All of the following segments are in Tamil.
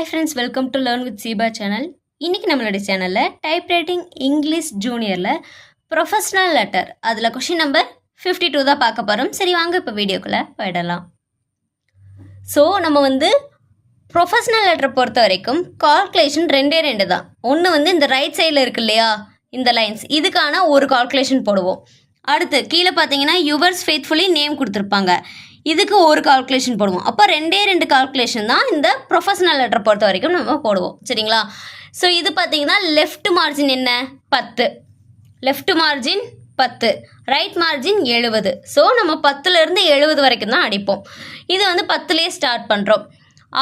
Hi friends, welcome to Learn with Siba channel. இன்னைக்கு நம்மளோட சேனல்ல டைப்ரைட்டிங் இங்கிலீஷ் ஜூனியர்ல ப்ரொஃபஷனல் லெட்டர் அதுல கொஸ்டின் நம்பர் 52 தான் பார்க்க போறோம். சரி வாங்க இப்போ வீடியோக்குள்ள போயிடலாம். ஸோ நம்ம ப்ரொஃபஷனல் லெட்டர் பொறுத்த வரைக்கும் கால்குலேஷன் ரெண்டு தான். ஒன்று இந்த ரைட் சைடில் இருக்கு இல்லையா இந்த லைன்ஸ், இதுக்கான ஒரு கால்குலேஷன் போடுவோம். அடுத்து கீழே பார்த்தீங்கன்னா யுவர்ஸ் ஃபேத்ஃபுல்லி நேம் கொடுத்துருப்பாங்க, இதுக்கு ஒரு கால்குலேஷன் போடுவோம். அப்போ ரெண்டு கால்குலேஷன் தான் இந்த ப்ரொஃபஷனல் லெட்டர் பொறுத்த வரைக்கும் நம்ம போடுவோம். சரிங்களா? ஸோ இது பார்த்தீங்கன்னா லெஃப்ட் மார்ஜின் என்ன 10, left margin 10, right margin 70. So நம்ம 10லேருந்து 70 வரைக்கும் தான் அடிப்போம். இது 10லேயே ஸ்டார்ட் பண்ணுறோம்.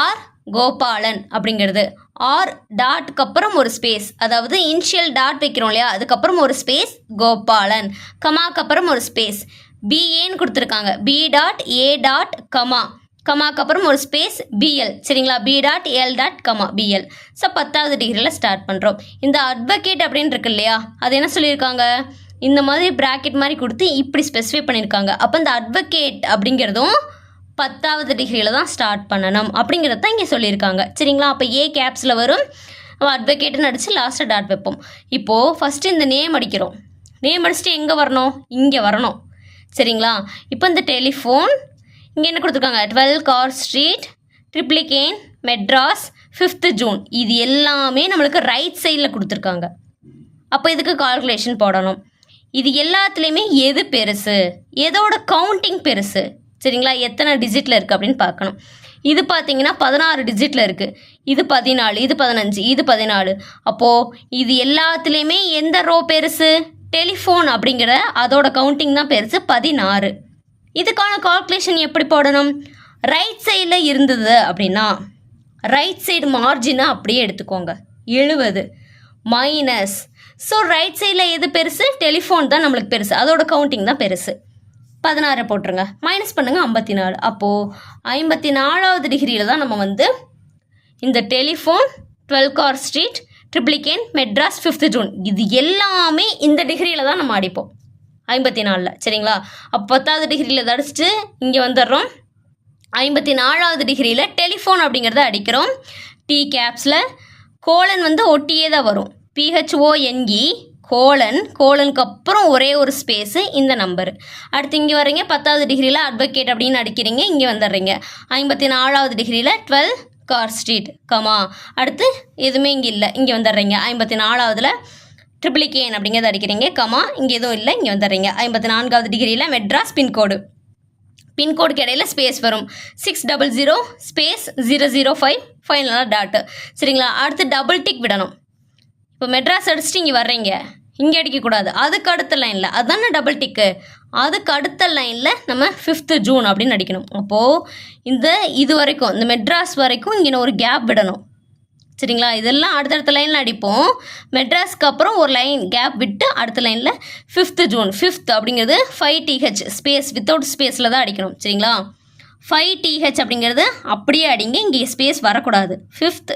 ஆர் கோபாலன் அப்படிங்கிறது ஆர் டாட்க்கு அப்புறம் ஒரு ஸ்பேஸ், அதாவது இனிஷியல் டாட் வைக்கிறோம் இல்லையா, அதுக்கப்புறம் ஒரு ஸ்பேஸ் கோபாலன், கமாக்கு அப்புறம் ஒரு ஸ்பேஸ் பிஏன்னு கொடுத்துருக்காங்க, B dot A dot comma, கமாக்கு அப்புறம் ஒரு ஸ்பேஸ் பிஎல். சரிங்களா? B dot L dot comma B L. So 10வது டிகிரியில் ஸ்டார்ட் பண்ணுறோம். இந்த அட்வொகேட் அப்படின்னு இருக்கு இல்லையா, அது என்ன சொல்லியிருக்காங்க, இந்த மாதிரி ப்ராக்கெட் மாதிரி கொடுத்து இப்படி ஸ்பெசிஃபை பண்ணியிருக்காங்க. அப்போ இந்த அட்வொகேட் அப்படிங்கிறதும் 10வது டிகிரியில் தான் ஸ்டார்ட் பண்ணணும் அப்படிங்கிறது தான் இங்கே சொல்லியிருக்காங்க. சரிங்களா? அப்போ ஏ கேப்ஸில் வரும், அட்வொகேட்டுன்னு அடித்து லாஸ்ட்டாக டாட் வைப்போம். இப்போது ஃபஸ்ட்டு இந்த நேம் அடிக்கிறோம். நேம் அடிச்சுட்டு எங்கே வரணும், இங்கே வரணும். சரிங்களா? இப்போ இந்த டெலிஃபோன் இங்கே என்ன கொடுத்துருக்காங்க, 12 car street, Triplicane, Madras, 5th June. இது எல்லாமே நம்மளுக்கு ரைட் சைடில் கொடுத்துருக்காங்க. அப்போ இதுக்கு கால்குலேஷன் போடணும். இது எல்லாத்துலேயுமே எது பெருசு, எதோட கவுண்டிங் பெருசு, சரிங்களா, எத்தனை டிஜிட்டில் இருக்குது அப்படின்னு பார்க்கணும். இது பார்த்தீங்கன்னா 16 டிஜிட்டில் இருக்குது, இது 14, இது 15, இது 14. அப்போது இது எல்லாத்துலேயுமே எந்த ரோ பெருசு, டெலிஃபோன் அப்படிங்கிற அதோட கவுண்டிங் தான் பெருசு 16. இதுக்கான கால்குலேஷன் எப்படி போடணும், ரைட் சைடில் இருந்தது அப்படின்னா ரைட் சைடு மார்ஜினை அப்படியே எடுத்துக்கோங்க, 70 மைனஸ். ஸோ ரைட் சைடில் எது பெருசு, டெலிஃபோன் தான் நம்மளுக்கு பெருசு, அதோட கவுண்டிங் தான் பெருசு, 16 போட்டுருங்க, மைனஸ் பண்ணுங்கள் 54. அப்போது 54வது டிகிரியில் தான் நம்ம இந்த telephone, 12 car street, Triplicane, Madras, 5th June, இது எல்லாமே இந்த டிகிரியில் தான் நம்ம அடிப்போம் 54. சரிங்களா? அப்போ 10வது டிகிரியில் அடிச்சுட்டு இங்கே வந்துடுறோம். 54வது டிகிரியில் டெலிஃபோன் அப்படிங்கிறத அடிக்கிறோம். டி கேப்ஸில் கோலன் ஒட்டியே தான் வரும், PHONE கோலனுக்கு அப்புறம் ஒரே ஒரு ஸ்பேஸு இந்த நம்பரு. அடுத்து இங்கே வரீங்க 10வது டிகிரியில் அட்வொகேட் அப்படின்னு அடிக்கிறீங்க, இங்கே வந்துடுறீங்க. 54வது டிகிரியில் 12 கார் ஸ்ட்ரீட் கமா, அடுத்து எதுவுமே இங்கே இல்லை, இங்கே வந்துடுறீங்க. 54வதுல ட்ரிப்ளிகேன் அப்படிங்கிறது அடிக்கிறீங்க கமா, இங்கே எதுவும் இல்லை, இங்கே வந்துடுறீங்க. 54வது டிகிரியில் மெட்ராஸ் பின்கோடுக்கு இடையில ஸ்பேஸ் வரும், 600 ஸ்பேஸ் 005 ஃபைனலாக டாட்டு. சரிங்களா? அடுத்து டபுள் டிக் விடணும். இப்போ மெட்ராஸ் அடிச்சுட்டு இங்கே வர்றீங்க, இங்கே அடிக்கக்கூடாது, அதுக்கு அடுத்த லைனில், அதுதானே டபுள் டிக்கு, அதுக்கு அடுத்த லைனில் நம்ம 5th ஜூன் அப்படின்னு அடிக்கணும். அப்போது இது வரைக்கும் இந்த மெட்ராஸ் வரைக்கும் இங்கே ஒரு கேப் விடணும். சரிங்களா? இதெல்லாம் அடுத்தடுத்த லைனில் அடிப்போம். மெட்ராஸ்க்கு அப்புறம் ஒரு லைன் கேப் விட்டு அடுத்த லைனில் 5th ஜூன், 5th அப்படிங்கிறது 5TH ஸ்பேஸ் வித்தவுட் ஸ்பேஸில் தான் அடிக்கணும். சரிங்களா? 5TH அப்படிங்கிறது அப்படியே அடிங்க, இங்கே ஸ்பேஸ் வரக்கூடாது. 5th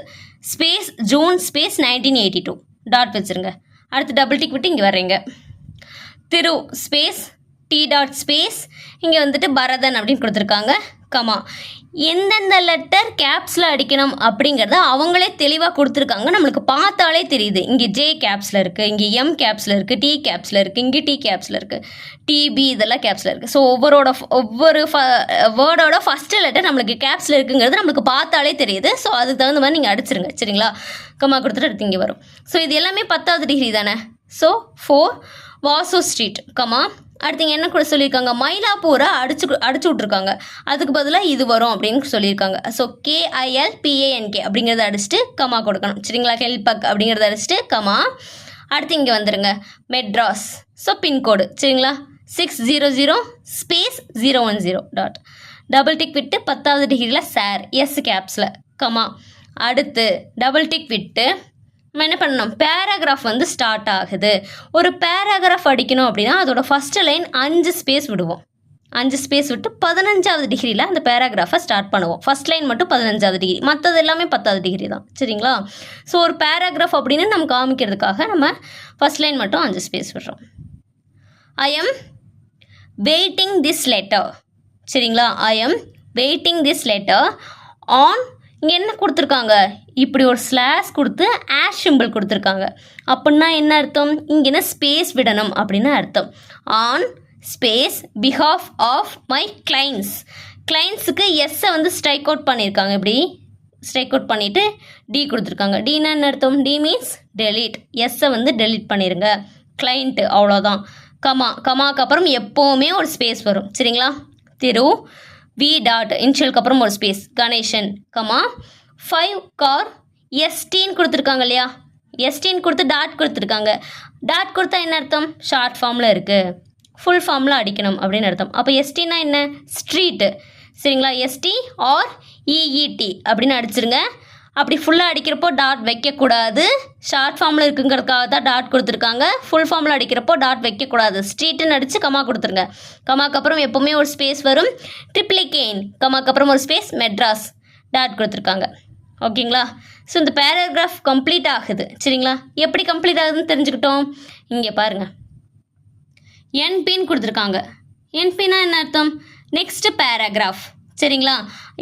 space June space 1982 dot வச்சுருங்க. அடுத்து டபுள் டிக் விட்டு இங்கே வர்றீங்க. திரு ஸ்பேஸ் டி டாட் ஸ்பேஸ் இங்கே பரதன் அப்படின்னு கொடுத்துருக்காங்க கமா. எந்தெந்த லெட்டர் கேப்ஸில் அடிக்கணும் அப்படிங்கிறத அவங்களே தெளிவாக கொடுத்துருக்காங்க, நம்மளுக்கு பார்த்தாலே தெரியுது. இங்கே ஜே கேப்ஸில் இருக்குது, இங்கே எம் கேப்ஸில் இருக்குது, டி கேப்ஸில் இருக்குது, இங்கே டி கேப்ஸில் இருக்குது, டிபி இதெல்லாம் கேப்ஸில் இருக்குது. ஸோ ஒவ்வொரு வேர்டோட ஃபஸ்ட்டு லெட்டர் நம்மளுக்கு கேப்ஸில் இருக்குங்கிறது நம்மளுக்கு பார்த்தாலே தெரியுது. ஸோ அதுக்கு தகுந்த மாதிரி நீங்கள் அடிச்சிருங்க. சரிங்களா? கமா கொடுத்துட்டு அடுத்து இங்கே வரும். ஸோ இது எல்லாமே 10வது டிகிரி தானே. So 4 Vasu street comma. அடுத்து என்ன கூட சொல்லியிருக்காங்க, மயிலாப்பூரை அடிச்சு விட்ருக்காங்க, அதுக்கு பதிலாக இது வரும் அப்படின்னு சொல்லியிருக்காங்க. ஸோ KILPANK அப்படிங்கிறத அடிச்சுட்டு கமா கொடுக்கணும். சரிங்களா? ஹெல்பக் அப்படிங்கிறத அடிச்சுட்டு கமா. அடுத்து இங்கே வந்துடுங்க மெட்ராஸ். ஸோ பின்கோடு சரிங்களா 600 ஸ்பேஸ் 010 டாட் டபுள் டிக் விட்டு 10வது டிகிரியில் சார் எஸ் கேப்ஸில் கமா. அடுத்து டபுள் டிக் விட்டு நம்ம என்ன பண்ணணும், பேராகிராஃப் ஸ்டார்ட் ஆகுது. ஒரு பேராகிராஃப் அடிக்கணும் அப்படின்னா அதோட ஃபஸ்ட்டு லைன் 5 ஸ்பேஸ் விடுவோம். 5 ஸ்பேஸ் விட்டு 15வது டிகிரியில் அந்த பேராகிராஃபை ஸ்டார்ட் பண்ணுவோம். ஃபஸ்ட் லைன் மட்டும் 15வது டிகிரி, மற்றது எல்லாமே 10வது டிகிரி தான். சரிங்களா? ஸோ ஒரு பேராகிராஃப் அப்படின்னு நம்ம காமிக்கிறதுக்காக நம்ம ஃபஸ்ட் லைன் மட்டும் 5 ஸ்பேஸ் விடுறோம். I am waiting this letter. சரிங்களா? I am waiting this letter on இங்கே என்ன கொடுத்துருக்காங்க, இப்படி ஒரு ஸ்லாஷ் கொடுத்து ஆஷ் சிம்பிள் கொடுத்துருக்காங்க. அப்படின்னா என்ன அர்த்தம், இங்கே என்ன ஸ்பேஸ் விடணும் அப்படின்னு அர்த்தம். On space behalf of my clients. கிளைண்ட்ஸுக்கு எஸ்ஸை வந்து ஸ்ட்ரைக் அவுட் பண்ணியிருக்காங்க. இப்படி ஸ்ட்ரைக் அவுட் பண்ணிவிட்டு டி கொடுத்துருக்காங்க. டின்னா என்ன அர்த்தம், டி மீன்ஸ் டெலீட். எஸ்ஸை வந்து டெலீட் பண்ணிடுங்க. கிளைண்ட்டு அவ்வளோதான். கமாக்கு அப்புறம் எப்போவுமே ஒரு ஸ்பேஸ் வரும். சரிங்களா. திரு வி டாட் இன்ஷியலுக்கு அப்புறம் ஒரு ஸ்பேஸ். கணேசன் 5 கார் எஸ்டின்னு கொடுத்துருக்காங்க இல்லையா. எஸ்டின்னு கொடுத்து டாட் கொடுத்துருக்காங்க. டாட் கொடுத்தா என்ன அர்த்தம், ஷார்ட் ஃபார்மில் இருக்குது, ஃபுல் ஃபார்மில் அடிக்கணும் அப்படின்னு அர்த்தம். அப்போ எஸ்டின்னா என்ன, ஸ்ட்ரீட்டு. சரிங்களா. எஸ்டி ஆர் இஇடி அப்படின்னு அடிச்சிருங்க. அப்படி ஃபுல்லாக அடிக்கிறப்போ டாட் வைக்கக்கூடாது. ஷார்ட் ஃபார்மில் இருக்குங்கிறதுக்காக தான் டாட் கொடுத்துருக்காங்க. ஃபுல் ஃபார்மில் அடிக்கிறப்போ டாட் வைக்கக்கூடாது. ஸ்ட்ரீட்டுன்னு அடித்து கமா கொடுத்துருங்க. கமாக்கு அப்புறம் எப்போவுமே ஒரு ஸ்பேஸ் வரும். ட்ரிப்ளிகேன் கமாக்கு அப்புறம் ஒரு ஸ்பேஸ். மெட்ராஸ் டாட் கொடுத்துருக்காங்க. ஓகேங்களா. ஸோ இந்த பேராகிராஃப் கம்ப்ளீட் ஆகுது. சரிங்களா. எப்படி கம்ப்ளீட் ஆகுதுன்னு தெரிஞ்சுக்கிட்டோம். இங்கே பாருங்கள், என்பின்னு கொடுத்துருக்காங்க. என்பின்னா என்ன அர்த்தம், நெக்ஸ்ட் பேராகிராஃப். சரிங்களா.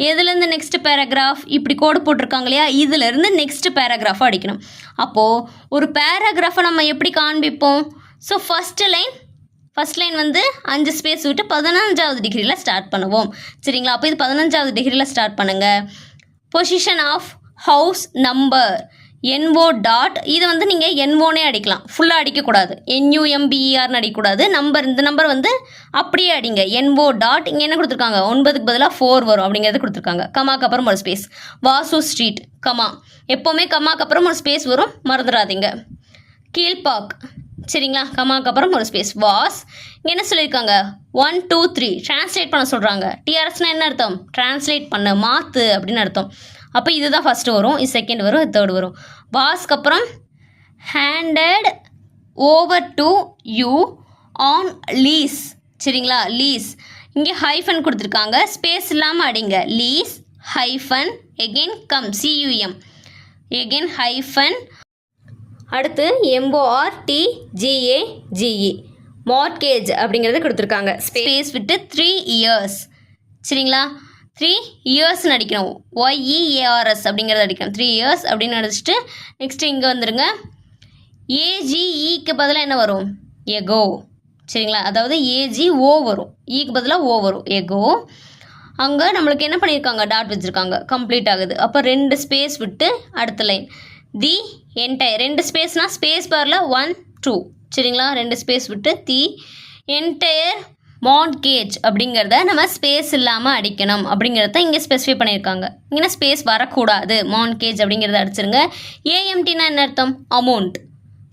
எதுலேருந்து நெக்ஸ்ட் பேராகிராஃப், இப்படி கோடு போட்டிருக்காங்க இல்லையா, இதிலேருந்து நெக்ஸ்ட் பேராகிராஃபாக அடிக்கணும். அப்போது ஒரு பேராகிராஃபை நம்ம எப்படி காண்பிப்போம். ஸோ ஃபஸ்ட் லைன் வந்து 5 ஸ்பேஸ் விட்டு 15வது டிகிரியில் ஸ்டார்ட் பண்ணுவோம். சரிங்களா. அப்போ இது 15வது டிகிரியில் ஸ்டார்ட் பண்ணுங்கள். Position of house number NO dot. இது வந்து நீங்கள் என்ஓனே அடிக்கலாம், ஃபுல்லாக அடிக்கக்கூடாது. NUMBERனு அடிக்கக்கூடாது. நம்பர், இந்த நம்பர் வந்து அப்படியே அடிங்க. NO dot. இங்கே என்ன கொடுத்துருக்காங்க, 9க்கு பதிலாக 4 வரும் அப்படிங்கிறது கொடுத்துருக்காங்க. கமாக்கு அப்புறம் ஒரு ஸ்பேஸ். Vasu street comma. எப்போவுமே கமாக்கு அப்புறம் ஒரு ஸ்பேஸ் வரும், மறந்துடாதீங்க. கீழ்பாக். சரிங்களா. கமாக்கு அப்புறம் ஒரு ஸ்பேஸ். வாஸ். இங்கே என்ன சொல்லியிருக்காங்க, 1 2 3 டிரான்ஸ்லேட் பண்ண சொல்கிறாங்க. டிஆர்எஸ்னால் என்ன அர்த்தம், டிரான்ஸ்லேட் பண்ண, மாற்று அப்படின்னு அர்த்தம். அப்போ இதுதான் ஃபஸ்ட்டு வரும், இது செகண்ட் வரும், இது தேர்ட் வரும். வாஸ்க்கு அப்புறம் handed over to you on lease. சரிங்களா. லீஸ். இங்கே ஹைஃபன் கொடுத்துருக்காங்க, ஸ்பேஸ் இல்லாமல் அடிங்க. Lease hyphen again cum CUM again hyphen. அடுத்து MORTGAGE மார்ட்கேஜ் அப்படிங்கிறத கொடுத்துருக்காங்க. ஸ்பேஸ் விட்டு 3 years. சரிங்களா. 3 years அடிக்கணும். YEARS அப்படிங்கிறத அடிக்கணும். 3 years அப்படின்னு அடிச்சுட்டு நெக்ஸ்ட்டு இங்கே வந்துடுங்க. AGEக்கு பதிலாக என்ன வரும், எகோ. சரிங்களா. அதாவது AGO வரும், ஈக்கு பதிலாக O வரும், எகோ. அங்கே நம்மளுக்கு என்ன பண்ணியிருக்காங்க, டாட் வச்சுருக்காங்க. கம்ப்ளீட் ஆகுது. அப்போ 2 ஸ்பேஸ் விட்டு அடுத்த லைன் தி என்டையர். 2 ஸ்பேஸ்னால் ஸ்பேஸ் பாரில் 1 2. சரிங்களா. 2 ஸ்பேஸ் விட்டு தி என்டையர் மார்ட்கேஜ் அப்படிங்கிறத நம்ம ஸ்பேஸ் இல்லாமல் அடிக்கணும் அப்படிங்கிறத இங்கே ஸ்பெசிஃபை பண்ணியிருக்காங்க. இங்கே ஸ்பேஸ் வரக்கூடாது. மார்ட்கேஜ் அப்படிங்கிறத அடிச்சிருங்க. AMTனா என்ன அர்த்தம், அமௌண்ட்.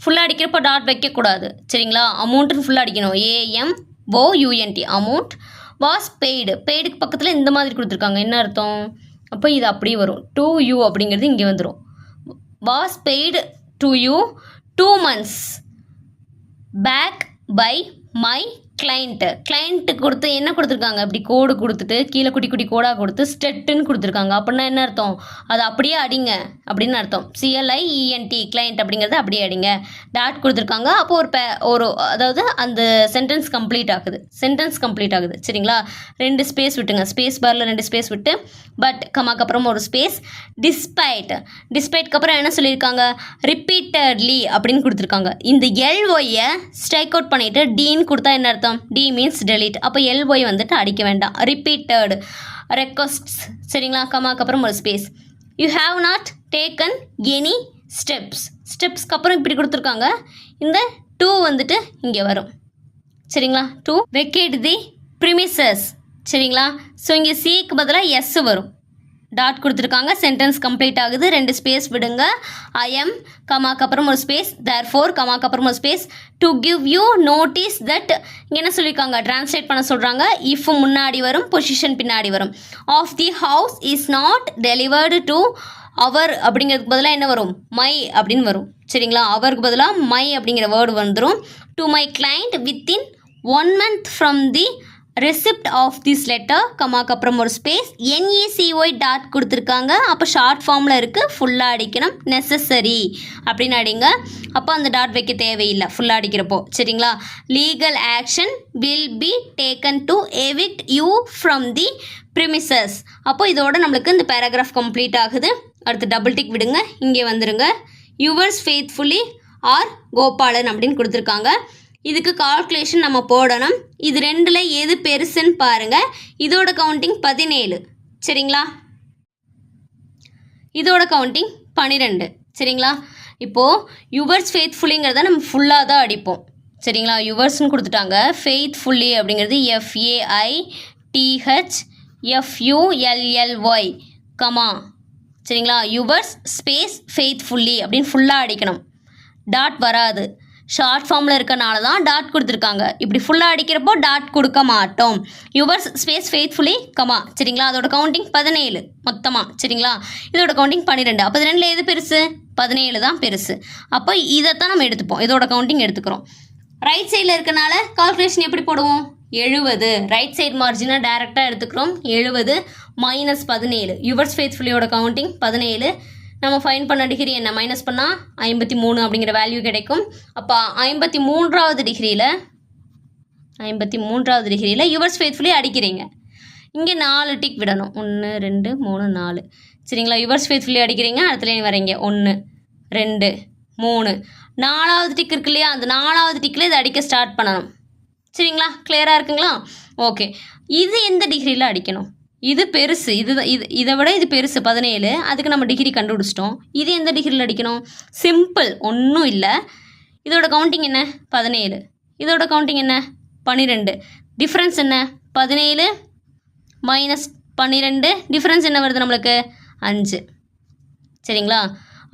ஃபுல்லாக அடிக்கிறப்போ டாட் வைக்கக்கூடாது. சரிங்களா. அமௌண்ட்டுன்னு ஃபுல்லாக அடிக்கணும். AMOUNT amount. Was paid. பெய்டுக்கு பக்கத்தில் இந்த மாதிரி கொடுத்துருக்காங்க. என்ன அர்த்தம், அப்போ இது அப்படியே வரும். 2U அப்படிங்கிறது இங்கே வந்துடும். Was paid to you 2 months back by my client கொடுத்து என்ன கொடுத்துருக்காங்க, இப்படி கோடு கொடுத்துட்டு கீழே குட்டி குட்டி கோடாக கொடுத்து ஸ்டெட்டுன்னு கொடுத்துருக்காங்க. அப்படின்னா என்ன அர்த்தம், அது அப்படியே அடிங்க அப்படின்னு அர்த்தம். CLIENT கிளைண்ட் அப்படிங்கிறது அப்படியே அடிங்க. டாட் கொடுத்துருக்காங்க. அப்போ ஒரு அதாவது அந்த சென்டென்ஸ் கம்ப்ளீட் ஆகுது. சரிங்களா. 2 ஸ்பேஸ் விட்டுங்க. ஸ்பேஸ் பாரில் 2 ஸ்பேஸ் விட்டு பட் கமாக்கு அப்புறம் ஒரு ஸ்பேஸ். டிஸ்பைட்க்கு அப்புறம் என்ன சொல்லியிருக்காங்க, ரிப்பீட்டட்லி அப்படின்னு கொடுத்துருக்காங்க. இந்த LYயை ஸ்ட்ரைக் அவுட் பண்ணிவிட்டு டின்னு கொடுத்தா என்ன அர்த்தம், டி மீன்ஸ் டெலீட். அப்போ LY வந்துட்டு அடிக்க வேண்டாம். Repeated requests. சரிங்களா. கமாக்கு அப்புறம் ஒரு space. You have not taken any ஸ்டெப்ஸ்க்கு அப்புறம் இப்படி கொடுத்துருக்காங்க. இந்த 2 வந்துட்டு இங்கே வரும். சரிங்களா. 2 வெக்கேட் தி ப்ரிமிசஸ். சரிங்களா. ஸோ இங்கே சிக்கு பதிலாக எஸ் வரும். டாட் கொடுத்துருக்காங்க. சென்டென்ஸ் கம்ப்ளீட் ஆகுது. 2 ஸ்பேஸ் விடுங்க. ஐஎம் கமாக்கு அப்புறம் ஒரு ஸ்பேஸ். தேர்ஃபோர் கமாக்கு அப்புறம் ஒரு space. To give you notice that. இங்கே என்ன சொல்லியிருக்காங்க, டிரான்ஸ்லேட் பண்ண சொல்கிறாங்க. இஃப் முன்னாடி வரும், பொசிஷன் பின்னாடி வரும். Of the house is not delivered to our அப்படிங்கிறதுக்கு பதிலாக என்ன வரும், மை அப்படின்னு வரும். சரிங்களா. அவருக்கு பதிலாக மை அப்படிங்கிற வேர்டு வந்துடும். To my client within 1 month from the receipt of this letter கமாக்கு அப்புறம் ஒரு ஸ்பேஸ் NECY டாட் கொடுத்துருக்காங்க. அப்போ ஷார்ட் ஃபார்மில் இருக்குது, ஃபுல்லாக அடிக்கணும். நெசசரி அப்படின்னு அடிங்க. அப்போ அந்த டாட் வைக்க தேவையில்லை ஃபுல்லாக அடிக்கிறப்போ. சரிங்களா? Legal action will be taken to evict you from the premises. அப்போ இதோட நம்மளுக்கு இந்த பேராகிராஃப் கம்ப்ளீட் ஆகுது. அடுத்து டபுள் டிக் விடுங்க, இங்கே வந்துடுங்க. யுவர்ஸ் ஃபெய்த்ஃபுல்லி ஆர் கோபாலன் அப்படின்னு கொடுத்துருக்காங்க. இதுக்கு கால்குலேஷன் நம்ம போடணும். இது ரெண்டில் எது பெருசுன்னு பாருங்கள். இதோட கவுண்டிங் 17. சரிங்களா? இதோட கவுண்டிங் 12. சரிங்களா? இப்போது யுவர்ஸ் ஃபெய்த்ஃபுல்லிங்கிறத நம்ம ஃபுல்லாக தான் அடிப்போம். சரிங்களா? யுவர்ஸ்ன்னு கொடுத்துட்டாங்க. ஃபெய்த்ஃபுல்லி அப்படிங்கிறது FAITHFULLY கமா. சரிங்களா? யுவர்ஸ் ஸ்பேஸ் ஃபெய்த்ஃபுல்லி அப்படின்னு ஃபுல்லாக அடிக்கணும். டாட் வராது. ஷார்ட் ஃபார்மில் இருக்கனால தான் டாட் கொடுத்துருக்காங்க. இப்படி ஃபுல்லாக அடிக்கிறப்போ டாட் கொடுக்க மாட்டோம். Yours space faithfully comma. சரிங்களா? அதோட கவுண்டிங் 17 மொத்தமாக. சரிங்களா? இதோட கவுண்டிங் 12. அப்போ 2ல் எது பெருசு? 17 தான் பெருசு. அப்போ இதைத்தான் நம்ம எடுத்துப்போம். இதோட கவுண்டிங் எடுத்துக்கிறோம். ரைட் சைடில் இருக்கனால கால்குலேஷன் எப்படி போடுவோம்? 70. ரைட் சைடு மார்ஜினாக டேரெக்டாக எடுத்துக்கிறோம். 70 மைனஸ் 17. Yours ஃபெய்த்ஃபுல்லியோட counting 17. நம்ம ஃபைன் பண்ண டிகிரி என்ன? மைனஸ் பண்ணால் 53 அப்படிங்கிற வேல்யூ கிடைக்கும். அப்போ 53வது டிகிரியில் யுவர்ஸ் ஃபெய்த்ஃபுல்லி அடிக்கிறீங்க. இங்கே 4 டிக் விடணும். 1 2 3 4. சரிங்களா? யுவர்ஸ் ஃபெய்த்ஃபுல்லி அடிக்கிறீங்க. அடுத்த லைன் வரீங்க. 1 2 3. 4வது டிக் இருக்கு இல்லையா? அந்த 4வது டிக்கில் இதை அடிக்க ஸ்டார்ட் பண்ணணும். சரிங்களா? கிளியராக இருக்குங்களா? ஓகே. இது எந்த டிகிரியில் அடிக்கணும்? இது பெருசு. இதை விட இது பெருசு 17. அதுக்கு நம்ம டிகிரி கண்டுபிடிச்சிட்டோம். இது எந்த டிகிரியில் அடிக்கணும்? சிம்பிள், ஒன்றும் இல்லை. இதோட கவுண்டிங் என்ன? 17. இதோட கவுண்டிங் என்ன? 12. டிஃப்ரென்ஸ் என்ன? 17 மைனஸ் 12. டிஃப்ரென்ஸ் என்ன வருது நம்மளுக்கு? 5. சரிங்களா?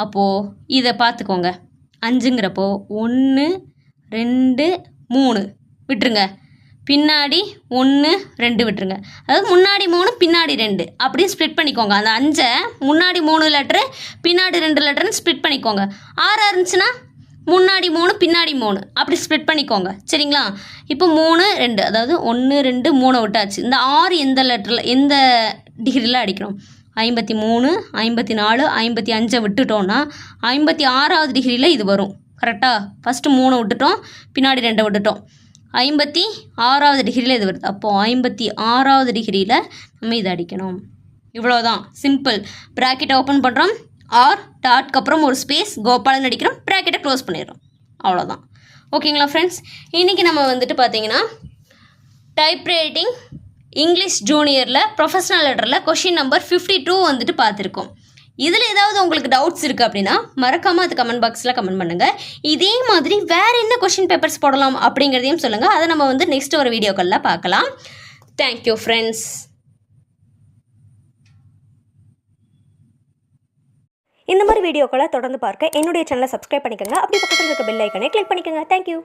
அப்போது இதை பார்த்துக்கோங்க. 5ங்கிறப்போ 1 2 3 விட்டுருங்க. பின்னாடி 1 2 விட்டுருங்க. அதாவது முன்னாடி 3 பின்னாடி 2 அப்படியே ஸ்ப்ளிட் பண்ணிக்கோங்க. அந்த 5 முன்னாடி 3 லெட்ரு பின்னாடி 2 லெட்டர்னு ஸ்ப்ளிட் பண்ணிக்கோங்க. 6 இருந்துச்சுன்னா முன்னாடி 3 பின்னாடி 3 அப்படி ஸ்ப்ளிட் பண்ணிக்கோங்க. சரிங்களா? இப்போ 3 2 அதாவது 1 2 3 விட்டாச்சு. இந்த 6 எந்த லெட்டரில் எந்த டிகிரியில் அடிக்கணும்? 53 54 55 விட்டுட்டோன்னா 56வது டிகிரியில் இது வரும். கரெக்டாக? ஃபஸ்ட்டு 3 விட்டுட்டோம், பின்னாடி 2 விட்டுட்டோம். 56வது டிகிரியில் இது வருது. அப்போது 56வது டிகிரியில் நம்ம இதை அடிக்கணும். இவ்வளோதான், சிம்பிள். ப்ராக்கெட்டை ஓப்பன் பண்ணுறோம். ஆர் டாட்க்கு அப்புறம் ஒரு ஸ்பேஸ் கோபாலன் அடிக்கிறோம். ப்ராக்கெட்டை க்ளோஸ் பண்ணிடுறோம். அவ்வளோதான். ஓகேங்களா ஃப்ரெண்ட்ஸ்? இன்றைக்கி நம்ம வந்துட்டு பார்த்தீங்கன்னா டைப்ரைட்டிங் இங்கிலீஷ் ஜூனியரில் ப்ரொஃபஷனல் லெட்டரில் கொஷின் நம்பர் 52 வந்துட்டு பார்த்துருக்கோம். இதில் ஏதாவது உங்களுக்கு டவுட்ஸ் இருக்குது அப்படின்னா மறக்காமல் அது கமெண்ட் பாக்ஸில் கமெண்ட் பண்ணுங்கள். இதே மாதிரி வேறு என்ன கொஷின் பேப்பர்ஸ் போடலாம் அப்படிங்கிறதையும் சொல்லுங்கள். அதை நம்ம வந்து நெக்ஸ்ட் ஒரு வீடியோக்களில் பார்க்கலாம். Thank you friends. இந்த மாதிரி வீடியோக்களை தொடர்ந்து பார்க்க என்னுடைய சேனலை சப்ஸ்கிரைப் பண்ணிக்கோங்க. அப்படி பக்கத்தில் இருக்க பெல் ஐக்கனை கிளிக் பண்ணிக்கோங்க. தேங்க்யூ.